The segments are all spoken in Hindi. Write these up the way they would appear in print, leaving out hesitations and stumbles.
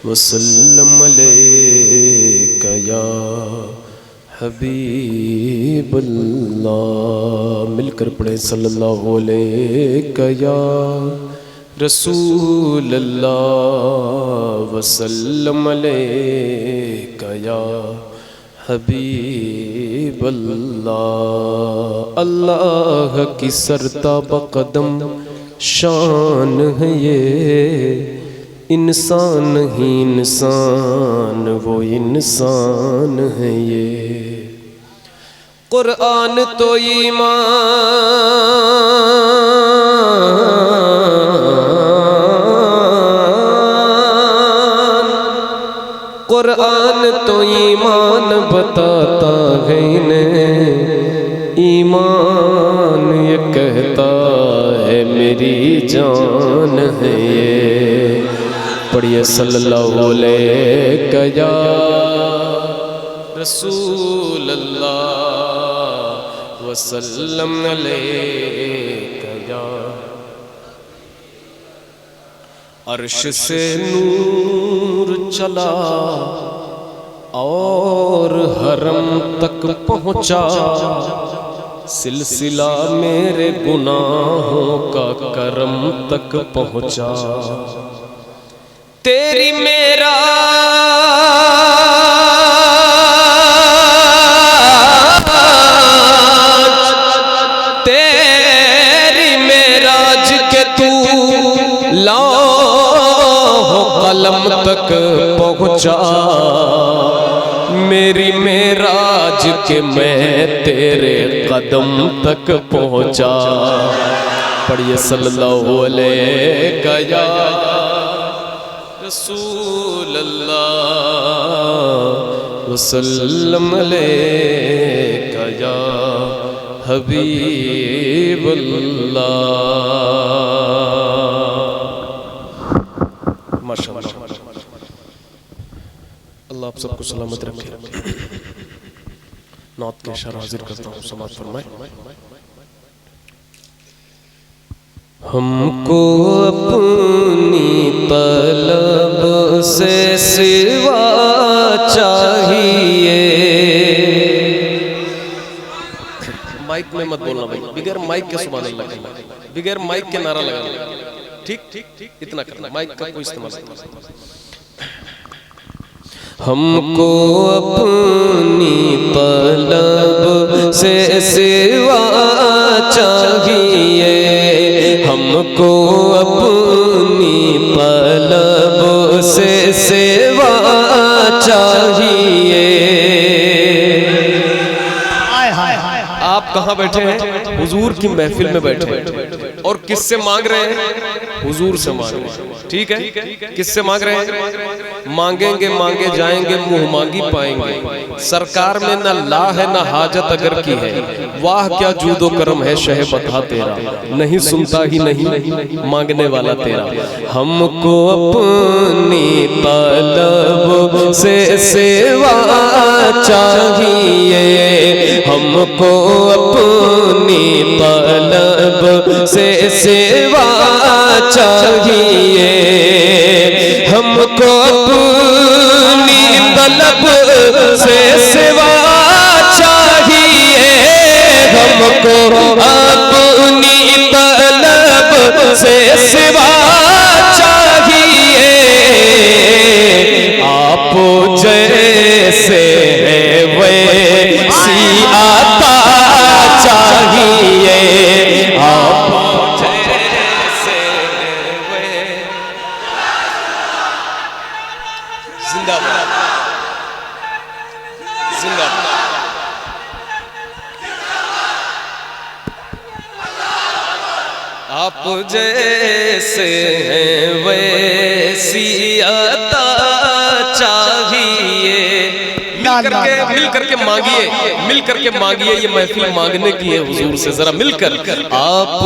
वसल्लम अलैका या हबीबल्लाह। मिलकर पढ़े सल्लल्लाहु अलैका या रसूलल्लाह वसल्लम अलैका या हबीबल्लाह। अल्लाह की सरताब कदम शान है ये, इंसान ही इंसान वो इंसान है ये। कुरान तो ईमान, कुरान तो ईमान बताता है इन्हें, ईमान ये कहता है मेरी जान है ये। पढ़िए सल्लल्लाहु अलैका या रसूल अल्लाह वसल्लम अलैका या। अर्श से नूर चला और हरम तक पहुंचा, सिलसिला मेरे गुनाहों का करम तक पहुंचा। तेरी मेरा तेरी मेराज के तू लौह कलम तक पहुंचा, मेरी मेराज के मैं तेरे कदम तक पहुंचा। पढ़िए सल्लल्लाहु अलैका या रसूल अल्लाह वसल्लम अलैका या हबीबल्लाह। माशाअल्लाह, अल्लाह आप सबको सलामत रखे। नात के इशारा हाजिर करता हूँ, समाअत फरमाए। हमको अपनी तलब से सिवा चाहिए। माइक में मत बोलना भाई, बगैर माइक के सुभान अल्लाह कहना, बगैर माइक के नारा लगाना। ठीक ठीक ठीक, इतना करना, माइक का कोई इस्तेमाल नहीं। हमको अपनी तलब से सिवा चाहिए, हमको अपनी तलब से सिवा चाहिए। आप कहाँ बैठे हैं? हुजूर की महफिल में बैठे हैं और किससे मांग रहे हैं? हुजूर से मांग रहे हैं। ठीक है, किससे मांग रहे हैं? मांगेंगे मांगे जाएंगे, मुंह मांगी पाएंगे। सरकार में न ला है न हाजत अगर की है, वाह क्या जूदो करम है शह बता तेरा, नहीं सुनता ही नहीं मांगने वाला तेरा। हमको अपनी तलब से सेवा चाहिए, हमको अपनी तलब से सेवा चाहिए, हमको अपनी तलब से सेवा चाहिए, हमको अपनी तलब से सेवा चाहिए। आप जैसे वैसी आता चाहिए, आप जैसे जिंदाबाद जिंदाबाद। आप जैसे हैं वैसी अता चाहिए। मिल करके मांगिए, मिल करके मांगिए, ये महफिल मांगने की है हुजूर से, जरा मिलकर। आप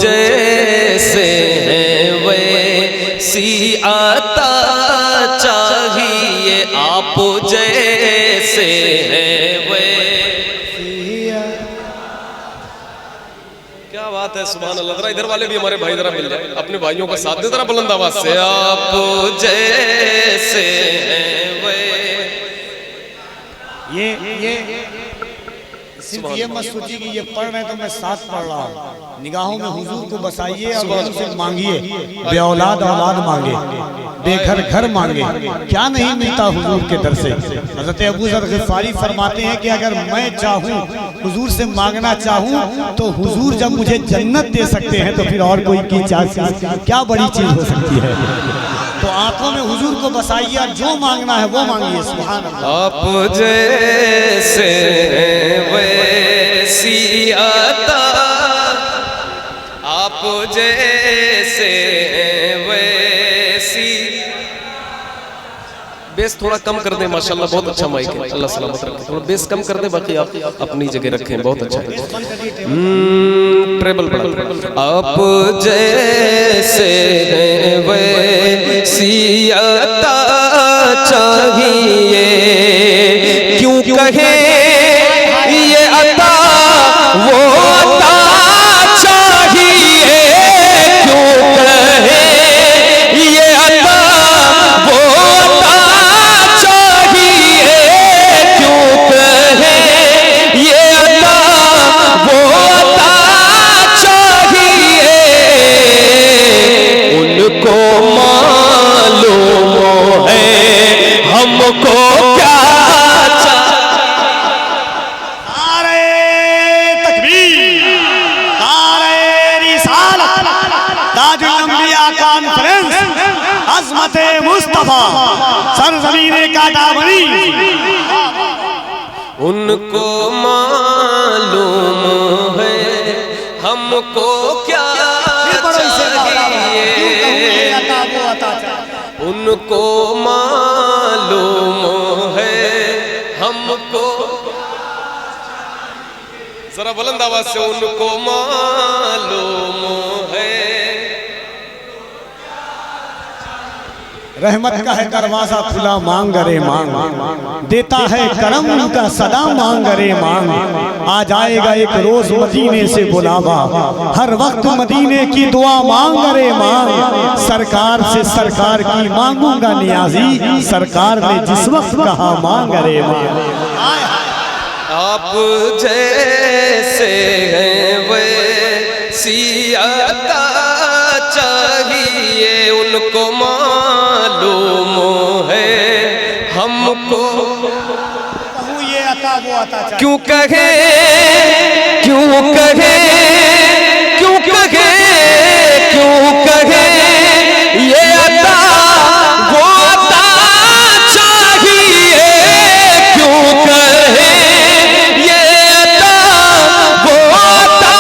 जैसे हैं वैसी अता चाहिए, आप जैसे हैं वैसी। क्या बात है, सुभान अल्लाह। जरा इधर वाले भी हमारे भाई जरा मिल जाए, अपने भाइयों का साथ दे जरा बुलंद आवाज से। आप जैसे वे ये सिर्फ ये मत सोचिए कि ये पढ़ रहे हैं तो मैं साथ पढ़ रहा हूँ। निगाहों में हुजूर को बसाइए और उनसे मांगिए, बेऔलाद औलाद मांगे, बेघर घर मांगे, क्या नहीं मिलता हुजूर के दर से। हज़रत अबू ज़र ग़िफ़ारी फरमाते हैं कि अगर मैं चाहूँ हुजूर से मांगना चाहूँ तो हुजूर जब मुझे जन्नत दे सकते हैं तो फिर और कोई की क्या बड़ी चीज़ हो सकती है। तो आंखों में हुजूर को बसाइए और जो मांगना है वो मांगिए। सुभान अल्लाह। आप जैसे वैसी अता, आप जैसे वैसी। बेस थोड़ा कम कर दें, माशाल्लाह बहुत अच्छा माइक है, अल्लाह सलामत रखे। थोड़ा बेस कम कर दें, बाकी आप अपनी जगह रखें, बहुत अच्छा है। ट्रेबल बढ़ा। आप जैसे वैसी अता चाहिए, क्यों कहे ये अता वो अता चाहिए, क्यों कहे ये अता वो अता चाहिए, क्यों कहे ये अता वो अता चाहिए। उनको मालूम है हमको क्या मुस्तफा सरज़मीने काटाबरी। उनको मालूम है हमको क्या चाहिए, उनको मालूम है हमको। जरा बुलंद आवाज से, उनको मालूम है। रहमत का है दरवाजा खुला, मांग रे मांग, देता है करम उनका सदा, मांग रे मांग। आ जाएगा एक रोज मदीने से बुलावा, हर वक्त मदीने की दुआ, मांग रे मांग। सरकार से सरकार की मांगूंगा नियाजी, सरकार ने जिस वक्त कहा मांग रे मांग। आप जैसे हैं वैसी अता चाहिए, उनको मालूम है हमको ये अता वो अता चाहिए। क्यों कहे क्यों कहे क्यों कहे क्यों कहे ये अता वो अता चाहिए, क्यों कहे ये अता वो अता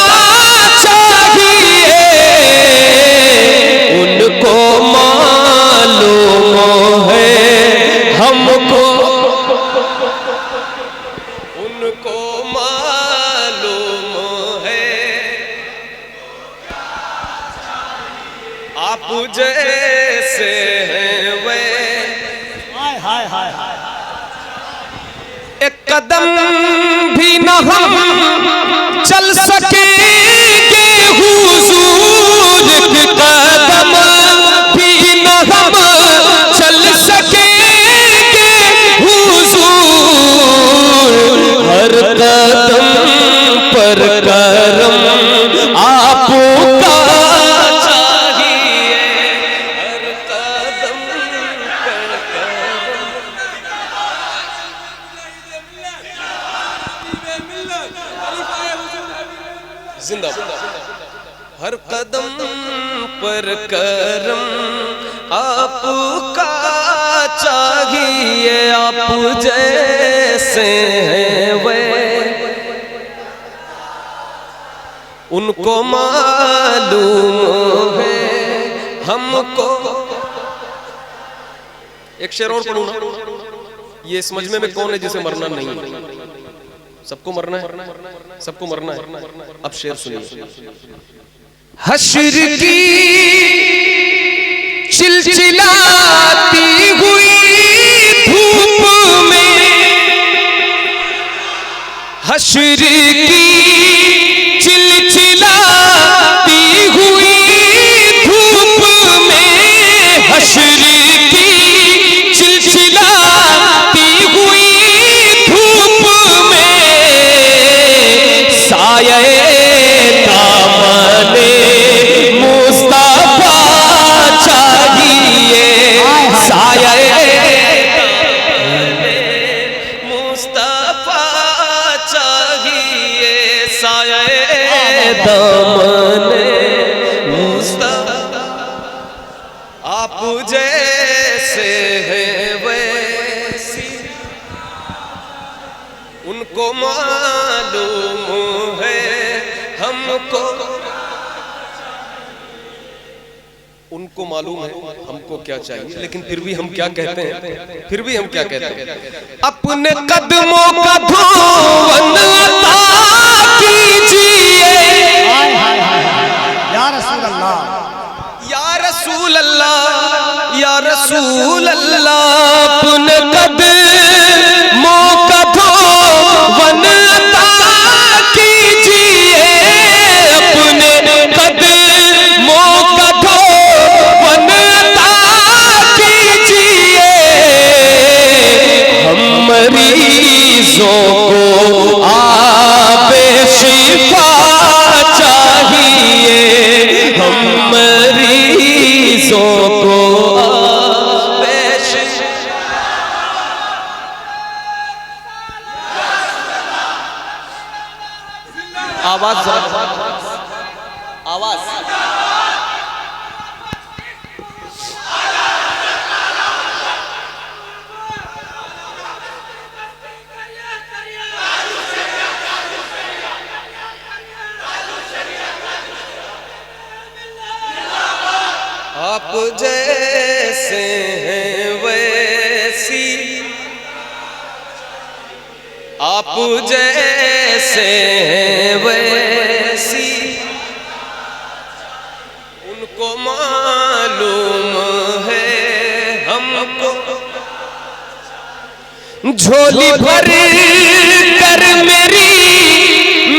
चाहिए। उनको मालूम है हमको, उनको मालूम है। आप जैसे हैं वे, एक कदम भी न हम चल सकेंगे हुजूर, एक कदम भी न हम चल सकेंगे हुजूर। हर कदम पर करम आपका चाहिए, हर कदम पर करम। जिंदाबाद। हर कदम पर करम आपका चाहिए, आप जैसे हैं वे उनको मालूम है हमको। एक शेर और पढ़ूं ना, ये समझ में कौन है जिसे मरना नहीं है? सबको मरना है, सबको मरना है। अब शेर सुनिए। हश्र की चिलचिलाती हुई धूप में, हश्र की चिलचिलाती आप जैसे हैं वैसी उनको मालूम है हमको, उनको मालूम है हमको क्या चाहिए, लेकिन फिर भी हम क्या कहते हैं, फिर भी हम क्या कहते हैं, अपने कदमों का धोवन अता कीजिए या रसूल अल्लाह, या रसूल अल्लाह, या रसूल अल्लाह। अपने कदमों का धोवन अता कीजिए, अपने कदमों का धोवन अता कीजिए, हम मरीजों को आबे शिफा चाहिए, हम मरीजों को आबे शिफा। आवाज आवाज आप जैसे हैं वैसी, आप जैसे हैं वैसी उनको मालूम है हमको, झोली भर कर मेरी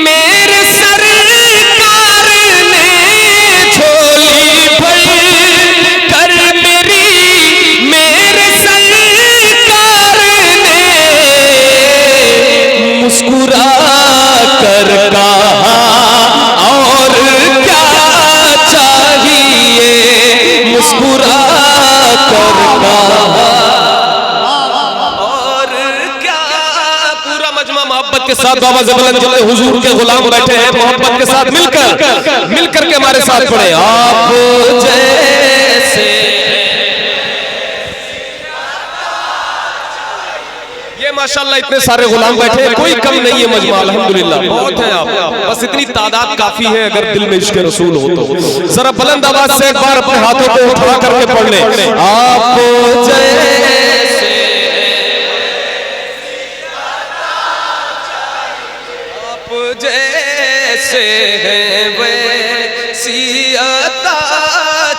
मेरे सरकार ने, झोली भर कर मेरी मेरे सरकार ने, मुस्कुरा कर कहा और क्या चाहिए, मुस्कुरा कर कहा और क्या। पूरा मजमा मोहब्बत के साथ बाबा ज़बरदस्त जल्ले हुजूर के गुलाम बैठे हैं, मोहब्बत के साथ मिलकर के हमारे साथ पढ़े। आप जैसे, ये माशाल्लाह इतने सारे गुलाम बैठे हैं, कोई कम नहीं है मजमा, अल्हम्दुलिल्लाह बहुत है आप, बस इतनी तादाद काफी है अगर दिल में इश्क़ रसूल हो तो। जरा बुलंद आवाज से एक बार अपने हाथों को उठा करके पढ़ ले, आप जैसे, आप जैसे हैं वैसी अता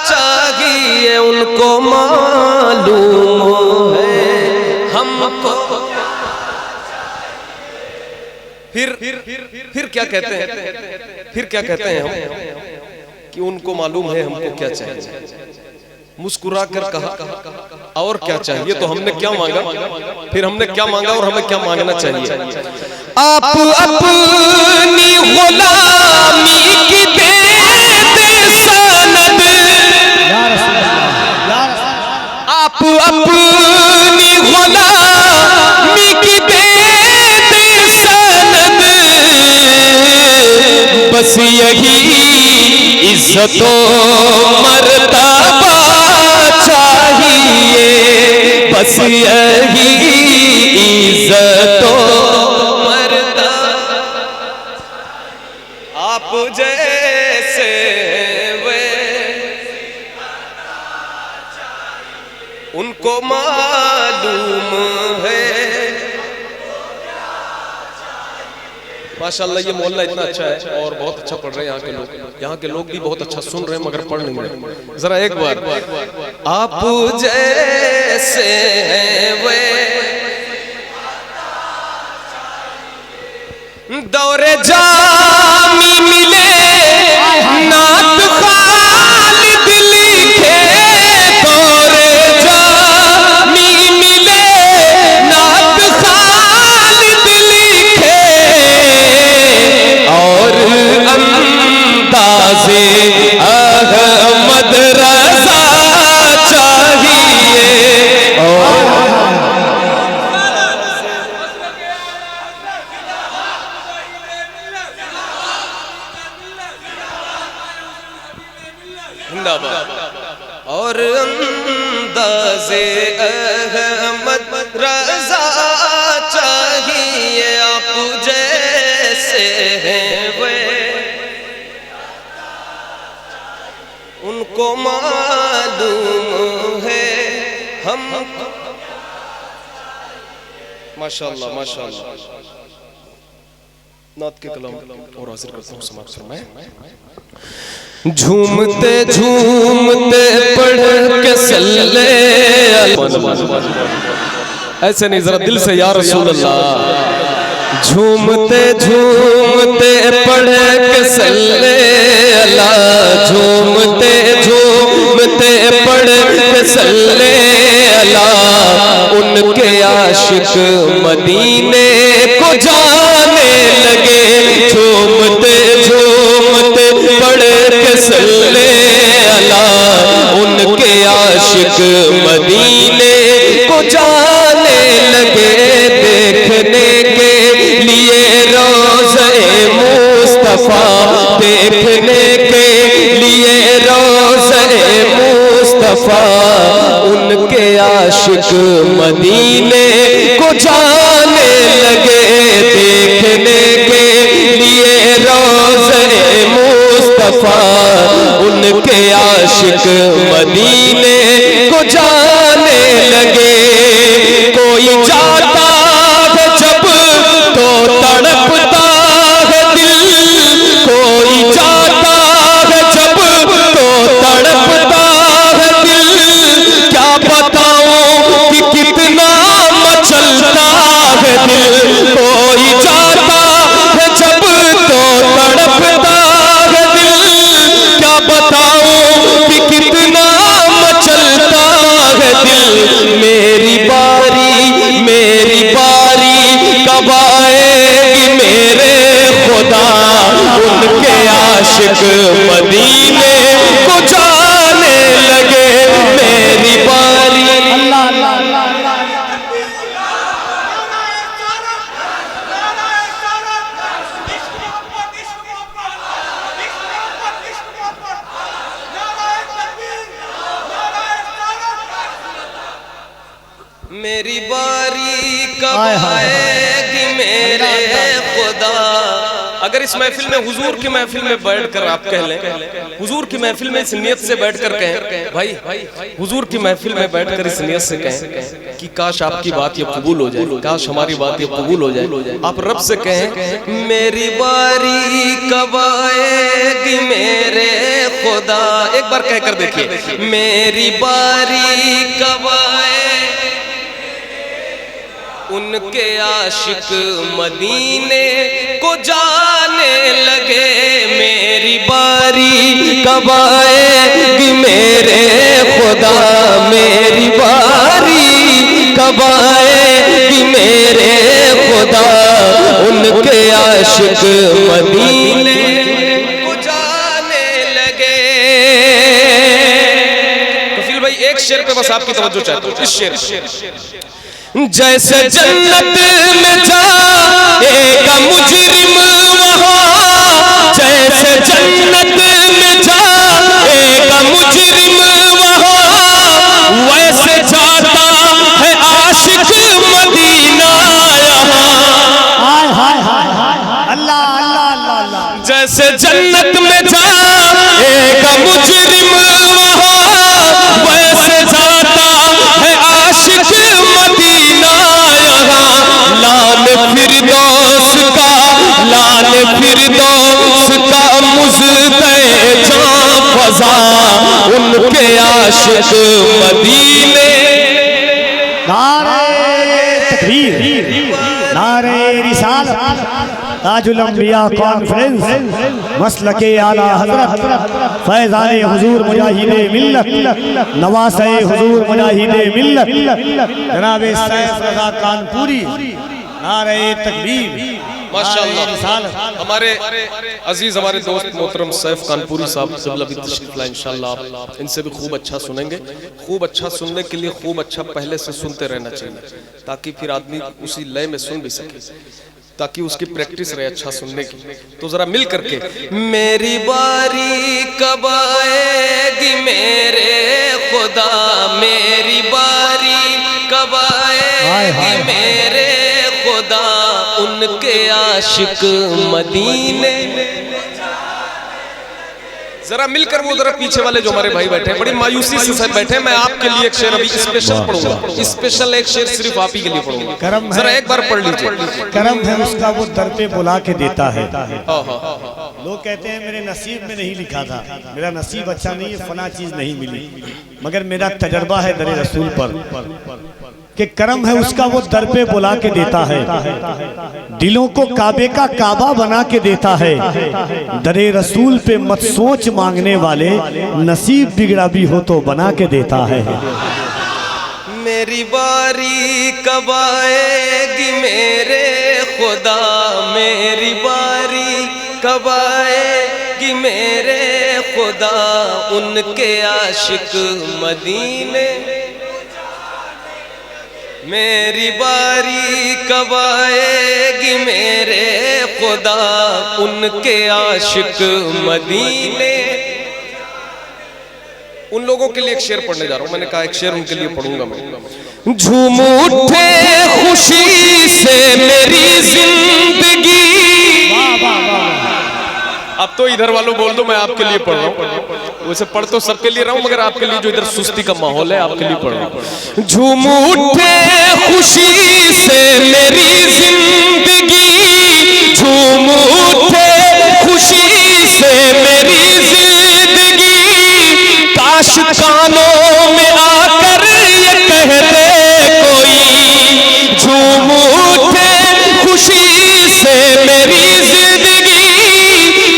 चाहिए, उनको मालूम है हमको। फिर क्या कहते हैं, फिर क्या कहते हैं हम कि उनको मालूम है हमको क्या चाहिए, मुस्कुरा कर कहा और क्या चाहिए, तो हमने क्या मांगा, फिर हमने क्या मांगा और हमें क्या मांगना चाहिए। आप अपनी गुलामी की देते सनद, आप अपनी गुलामी की देते सनद, बस यही इज्जतो मर्तबा चाहिए, बस यही इज्जतो मर्तबा। आप जैसे वे उनको मालूम है। माशाल्लाह ये मोहल्ला इतना अच्छा है और बहुत अच्छा पढ़ रहे हैं यहाँ के लोग भी बहुत अच्छा सुन रहे हैं मगर पढ़ नहीं रहे। जरा एक बार आप जैसे हैं वे दौरे जामी मिले नात खालिद लिखे, दौरे जामी मिले नात खालिद लिखे, और अंदाज़े अहमद रज़ा चाहिए, और और गाज़े अहमद रज़ा चाहिए आप जैसे हैं वे, उनको मालूम है हम। माशाअल्लाह माशाअल्लाह। नात के कलाम और हाजिर करता हूँ, समाप्त फरमाएं। झूमते झूमते पढ़ के सल्ले, ऐसे नहीं, जरा दिल से या रसूल अल्लाह। झूमते झूमते पढ़ के सल्ले अल्लाह, झूमते झूमते पढ़ के सल्ले अल्लाह, उनके आशिक मदीने को जाने लगे। झूमते झूमते पढ़ के सल्ले अल्लाह, उनके आशिक मदीने को जाने लगे। देखने के लिए रोज़े मुस्तफ़ा, देखने के लिए रोज़े मुस्तफ़ा, उनके आशिक मदीने को जाने लगे। देखने के लिए रोज़े मुस्तफ़ा, उनके आशिक मदीने को जाने लगे। कोई जाता है जब तो तड़पता है दिल, कोई जाता है जब तो तड़पता है दिल। क्या बताऊं कि कितना मचलता है दिल, कोई जाता है जब तो तड़पता है दिल। क्या बताऊं कि कितना मचलता है दिल। मेरी बारी कब आएगी मेरे खुदा, उनके आशिक मदीने को जाने लगे। मेरी बारी मेरी बारी कब आएगी मेरे खुदा। अगर इस महफिल में, हुजूर की महफिल में बैठकर आप कह लें, हुजूर की महफिल में इस नियत से बैठकर कहें, भाई हुजूर की महफिल में बैठकर इस नियत से कहें कि काश आपकी बात ये कबूल हो जाए, काश हमारी बात ये कबूल हो जाए। आप रब से कहें, मेरी बारी कब आएगी मेरे खुदा। एक बार कहकर देखिए, मेरी बारी कब आए, उनके आशिक मदीने को जाने लगे। मेरी बारी कब आएगी मेरे खुदा, मेरी बारी कब आएगी मेरे खुदा, उनके आशिक मदीने को जाने लगे। कफील भाई एक शेर पे बस आपकी तवज्जो चाहता हूँ, इस शेर। जैसे जन्नत में जाएगा मुजरिम वहाँ, जैसे जन्नत में जाएगा मुजरिम वहाँ, वैसे जाता है आशिक मदीना यहाँ। अल्लाह अल्लाह अल्लाह। जैसे जन्नत में जाएगा मुजरिम वहाँ, वैसे जाता है आशिक मदीना यहाँ। लाल फिरदौस का, लाल फिरदौस का मुज़्दे जां फज़ा, उनके आशिक मदीने। नारे तकबीर, नारे रिसालत, ताजुल अंबिया कॉन्फ्रेंस, मसलके आला हज़रत, फैज़ाने हुजूर मुजाहिदे मिल्लत, नवासे हुजूर मुजाहिदे मिल्लत, जनाब सैफ रज़ा कानपुरी। नारे तकबीर, माशाअल्लाह। हमारे अजीज, हमारे दोस्त मोहतरम सैफ कानपुरी साहब भी तशरीफ लाए इंशाअल्लाह। आप इनसे भी खूब अच्छा सुनेंगे। खूब अच्छा सुनने के लिए खूब अच्छा पहले से सुनते रहना चाहिए, ताकि फिर आदमी उसी लय में सुन भी सके, ताकि उसकी प्रैक्टिस रहे अच्छा सुनने की। तो जरा मिल करके, मेरी बारी कब आएगी मेरे खुदा। खुदा मेरी बारी कब आएगी मेरे खुदा, उनके आशिक मदीने। जरा मिलकर वो जरा पीछे वाले जो हमारे भाई बैठे हैं बड़ी मायूसी से सब बैठे हैं। मैं आपके लिए एक शेर अभी स्पेशल पढ़ूंगा, स्पेशल एक शेर सिर्फ आप ही के लिए पढ़ूंगा, जरा एक बार पढ़ लीजिए। करम है उसका वो दर पे बुला के देता है। लोग कहते हैं मेरे नसीब में नहीं लिखा था, मेरा नसीब अच्छा नहीं है, फना चीज नहीं मिली, मगर मेरा तजर्बा है दरे रसूल पर कि करम है उसका वो दर पे बुला के देता है, दिलों को काबे का काबा बना के देता है। दरे रसूल पे मत सोच मांगने वाले, नसीब बिगड़ा भी हो तो बना के देता है। मेरी बारी कब आएगी मेरे खुदा, मेरी बारी कब आएगी मेरे खुदा, उनके आशिक मदीने। मेरी बारी कब आएगी मेरे खुदा, उनके आशिक मदीने। उन लोगों के लिए एक शेर पढ़ने जा रहा हूं, मैंने कहा एक शेर उनके लिए पढ़ूंगा मैं। झूम उठे खुशी से मेरी जिंदगी। अब तो इधर वालों बोल दो मैं आपके लिए पढ़ रहा हूँ, वैसे पढ़ तो सबके लिए रहा हूँ मगर आपके लिए जो इधर सुस्ती का माहौल है आपके लिए पढ़ रहा हूँ। झूम उठे खुशी से मेरी जिंदगी, झूम उठे खुशी से मेरी जिंदगी, काश कानों में आकर ये कह दे कोई, झूम उठे खुशी से मेरी जिंदगी,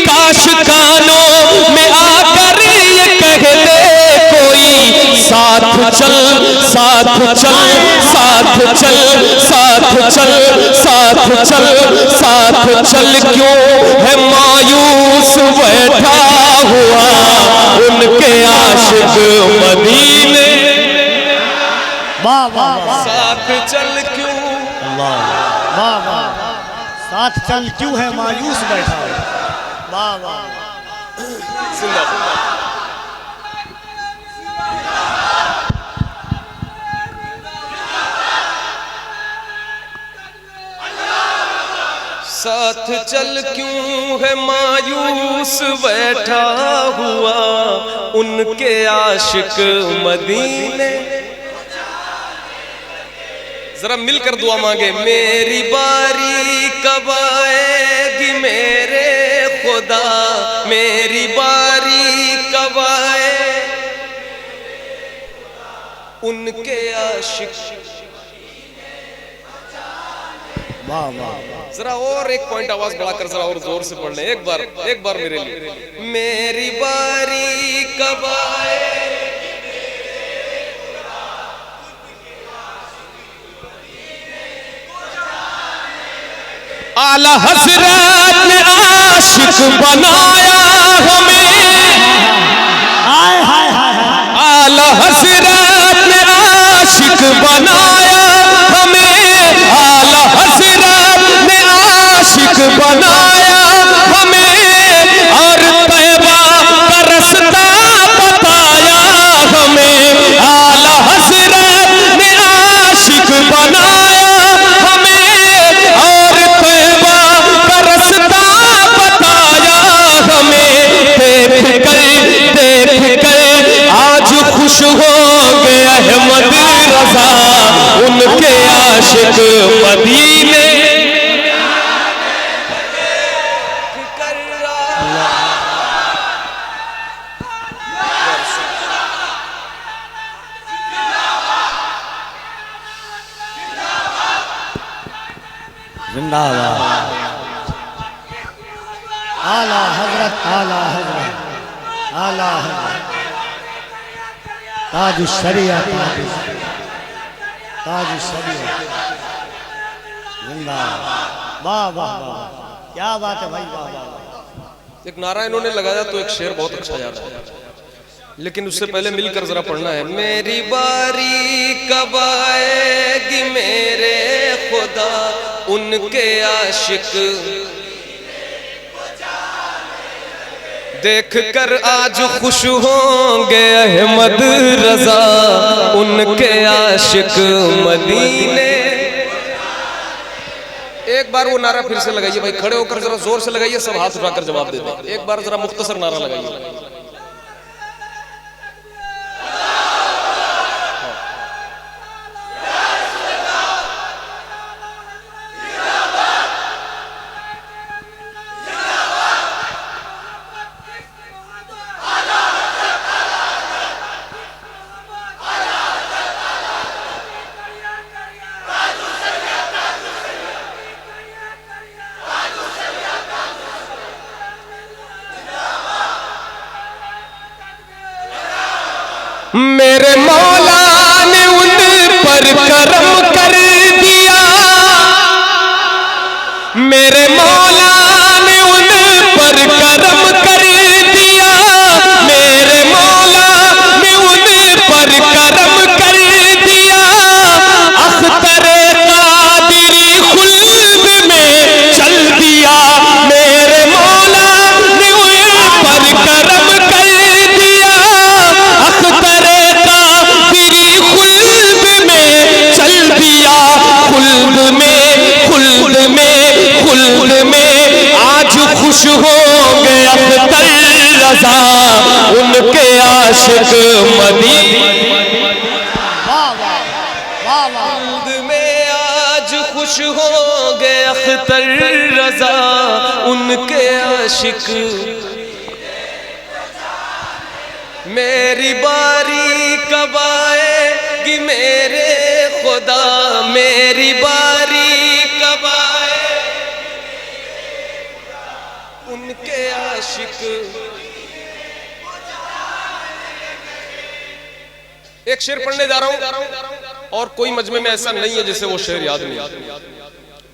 काश कानों में आकर ये कह दे कोई, साथ चल साथ चल साथ चल साथ चल साथ चल साथ चल, क्यों है मायूस बैठा हुआ उनके आशिक मदीने। साथ चल क्यों, साथ चल क्यों है मायूस बैठा हुआ। वाह वाह साथ चल क्यों है मायूस बैठा हुआ उनके आशिक मदीने। जरा मिलकर दुआ मांगे। मेरी बारी कब आएगी मेरे खुदा, मेरी बारी कब आए उनके आशिक। वाह वाह। जरा और एक पॉइंट आवाज बढ़ाकर जरा और जोर से पढ़ लें एक बार मेरे लिए। मेरी बारी कब आए आला हजरत ने आशिक बनाया हमें, आला हजरत ने आशिक बनाया हमें, आला हजरत ने आशिक बनाया हमें, और तैबा का रास्ता बताया हमें। आला हजरत ने आशिक बनाया हमें, और तैबा का रास्ता बताया हमें। देख कर आज खुश होंगे अहमद रजा उनके आशिक मदीने। जिंदाबाद। आला हजरत आला हजरत आला हजरत ताज शरिया ताज शरिया। जिंदाबाद। वाह वाह वाह, क्या बात है भाई, वाह वाह। एक नारा इन्होंने लगाया तो एक शेर बहुत अच्छा याद है, लेकिन उससे पहले मिलकर जरा पढ़ना है। मेरी बारी कब आएगी मेरे खुदा उनके आशिक, देख कर आज खुश होंगे अहमद रजा, उनके आशिक मदीने। एक बार वो नारा फिर से लगाइए भाई, खड़े होकर जरा जोर से लगाइए, सब हाथ उठाकर जवाब देते हैं। एक बार जरा मुख्तसर नारा लगाइए। मेरे मौला ने उन पर करम कर दिया, मेरे मौला ने उन पर करम कर दिया, मेरे मौला ने उन पर करम कर दिया। अख्तरे कादिरी खुल्द में चल दिया, मेरे मौला ने उन पर करम कर दिया। अख्तरे कादिरी खुल्द में चल दिया, खुल्द में, खुल्द में, खुल्द में। आज खुश हो गए अख्तर रजा, उनके आशिक मदीने। खुल्द में आज खुश हो गए अख्तर रजा, उनके आशिक। मेरी बारी कब आएगी मेरे खुदा, मेरी बारी कब आए उनके आशिक। एक शेर पढ़ने जा रहा हूं और कोई मजमे में ऐसा नहीं है जिसे वो शेर याद नहीं।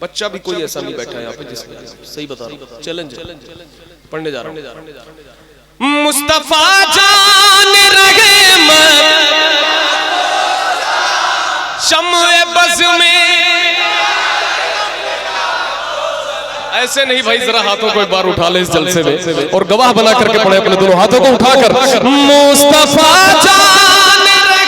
बच्चा भी कोई ऐसा नहीं बैठा है यहाँ पे जिससे, सही बता रहा हूं, चैलेंज पढ़ने जा रहा हूं। मुस्तफा जान रहे शम्ए बज़ में। ऐसे नहीं भाई, जरा हाथों को एक बार उठा ले इस जलसे में और गवाह बना करके पढ़े अपने दोनों हाथों को उठाकर। मुस्तफा जान रहे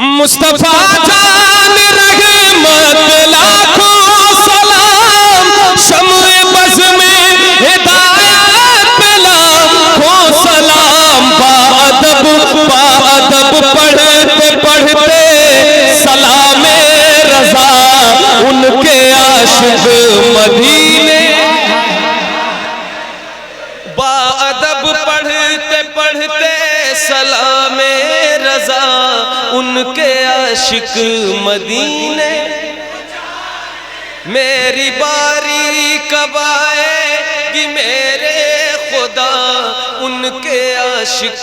मुस्तफा जान रहे लाखों सलाम, शम्ए बज़ में हिदायत लाखों सलाम। बाअदब पढ़ते पढ़ते सलामे रज़ा, उनके आशिक मदीने। बाअदब पढ़ते पढ़ते सलामे रज़ा, उनके आशिक मदीने। मेरी बारी कब आएगी मेरे खुदा, उनके आशिक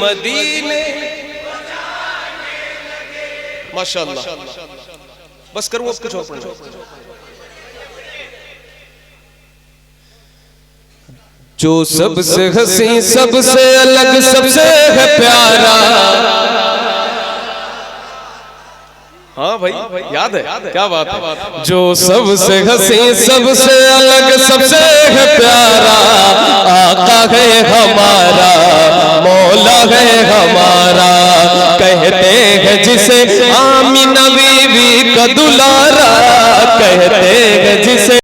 मदीने। माशाअल्लाह, बस करूँ अब कुछ और पढ़ना। जो सबसे हसी, सबसे अलग, सबसे है प्यारा। हाँ भाई, याद है, क्या बात है। जो सबसे हसी, सबसे अलग, सबसे है प्यारा, आका है हमारा, मौला है हमारा। कहते